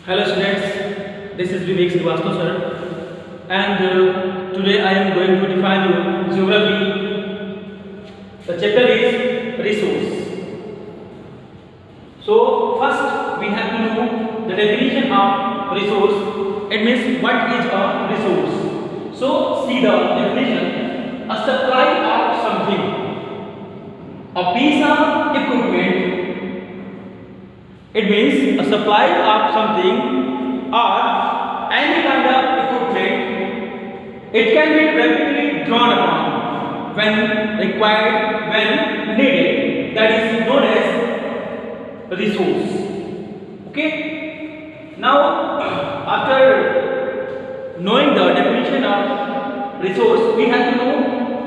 Hello students, this is Vivek Srivastava sir, and today I am going to define you geography. The chapter is resource. So first we have to know the definition of resource. It means what is a resource. So see the definition: a supply of something, a piece of equipment. It means a supply of something or any kind of equipment. It can be rapidly drawn upon when required, when needed. That is known as resource. Okay. Now, after knowing the definition of resource, we have to know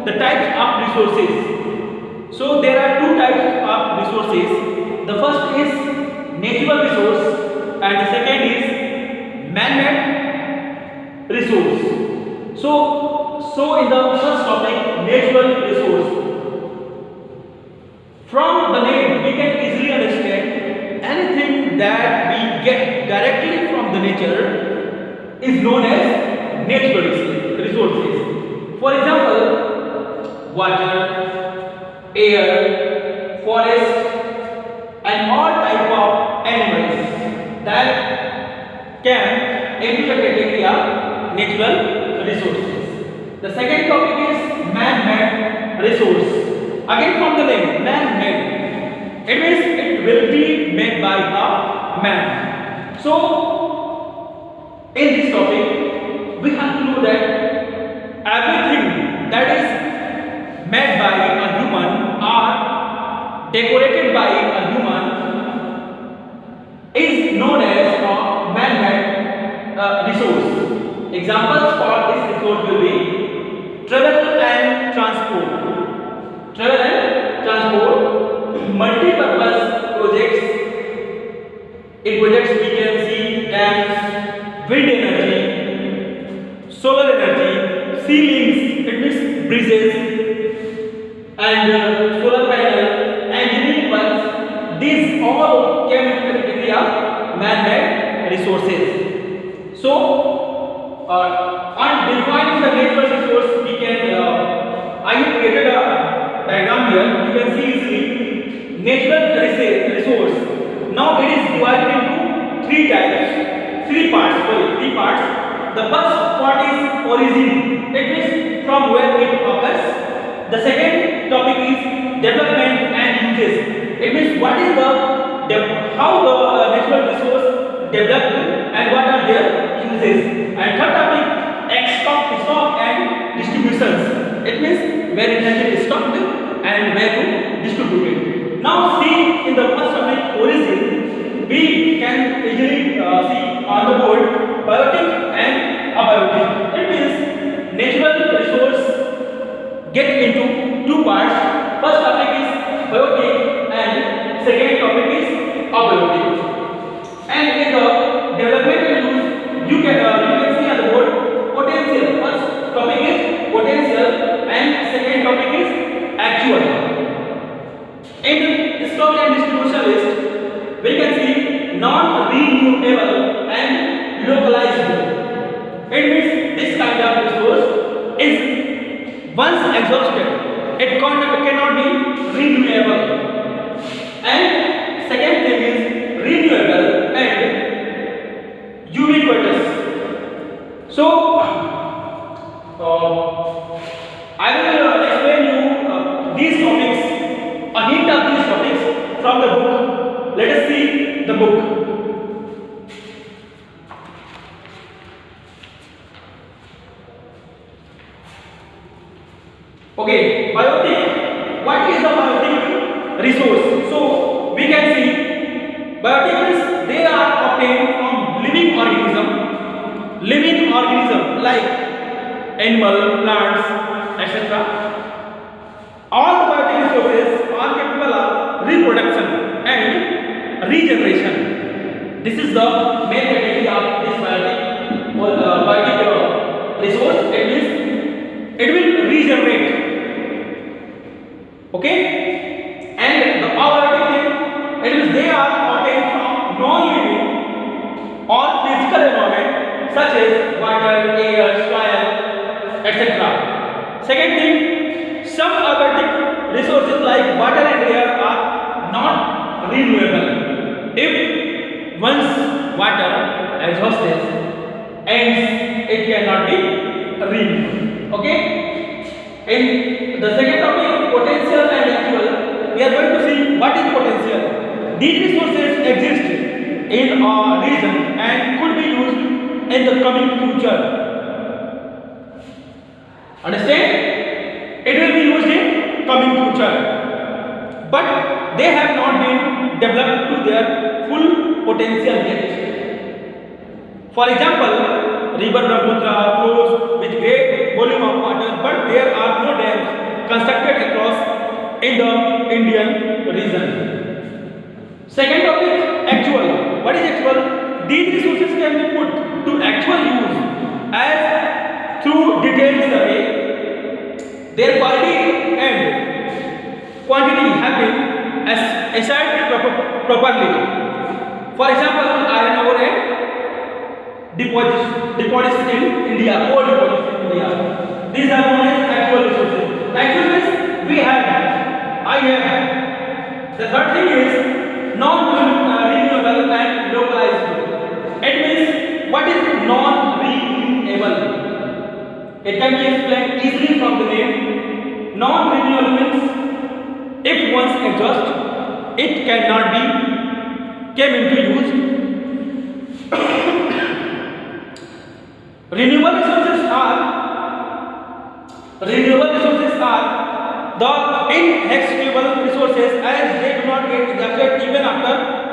the types of resources. So there are two types of resources. The first is natural resource and the second is man-made resource. So in the first topic, natural resource. From the name we can easily understand anything that we get directly from the nature is known as natural resources. For example, water, air, forest and all type of animals that can enter the category of natural resources. The second topic is man-made resource. Again from the name, man-made. It means it will be made by a man. So in this topic, we have to know that everything that is made by a human or decorated by a human is known as a man-made resource. Examples for this resource will be travel and transport. Travel and transport, multi-purpose projects. In projects we can see dams, wind energy, solar energy, sea links, it means bridges, and solar panel. Engineering works, these all came into the category of man-made resources. So, on defining the natural resource, we can, I have created a diagram here. You can see easily natural resource. Now it is divided into three types, three parts. The first part is origin. It means from where it occurs. The second topic is development and uses. It means what is how the natural resource developed and what are their uses. And third topic, stock and distributions. It means where it has been stocked and where to distribute it. Now see in the first topic, origin, we can easily see on the board biotic and abiotic. It means natural resource get into two parts. First topic is biotic and second topic is abiotic. And in the developmental use, you can see on the board potential. First topic is potential and second topic is actual. In stock and distribution list, we can see non-renewable and localizable. It means this kind of resource is once exhausted, it cannot be renewable. And second thing is renewable and ubiquitous. So I will explain you these topics, a hint of these topics from the book. Let us see the book. Okay, biotic. What is a biotic resource? So we can see biotic means they are obtained from living organism like animal, plants, etc. All the biotic resources are capable of reproduction and regeneration. This is the main category of this biotic resource. It means it will regenerate. Okay, and the abiotic thing, it is they are obtained from non-living or Second thing, some aquatic resources like water and air are not renewable. If once water exhausts ends, it cannot be renewed. Okay? In the second topic, potential and actual, we are going to see what is potential. These resources exist in our region and could be used in the coming future. Understand? It will be used in coming future, but they have not been developed to their full potential yet. For example, river Brahmaputra flows with great volume of water, but there are no dams constructed across in the Indian region. Second topic, actual. What is actual? These resources can be put to actual use as through detailed survey. Their quality and quantity have been assessed properly. For example, iron ore and deposits in India, coal deposits in India. These are known as actual resources. Actual means we have, I have. The third thing is non-renewable and localized. It means what is non-renewable? It can be explained easily from the name. Non-renewable means if once exhausted, it cannot be came into use. Renewable resources are the inexhaustible resources as they do not get exhausted even after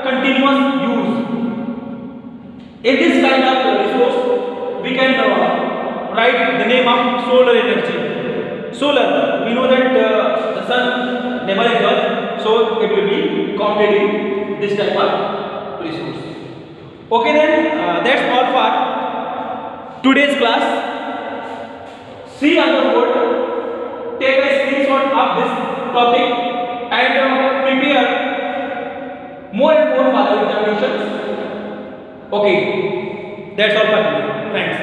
continuous use. In this kind of resource, we can write the name of solar energy. Solar, we know that the sun never exhausts, so it will be counted in this type of resource. Okay then, that's all for today's class. See on the board, take a screenshot of this topic and prepare more and more for examinations. Okay, that's all for today. Thanks.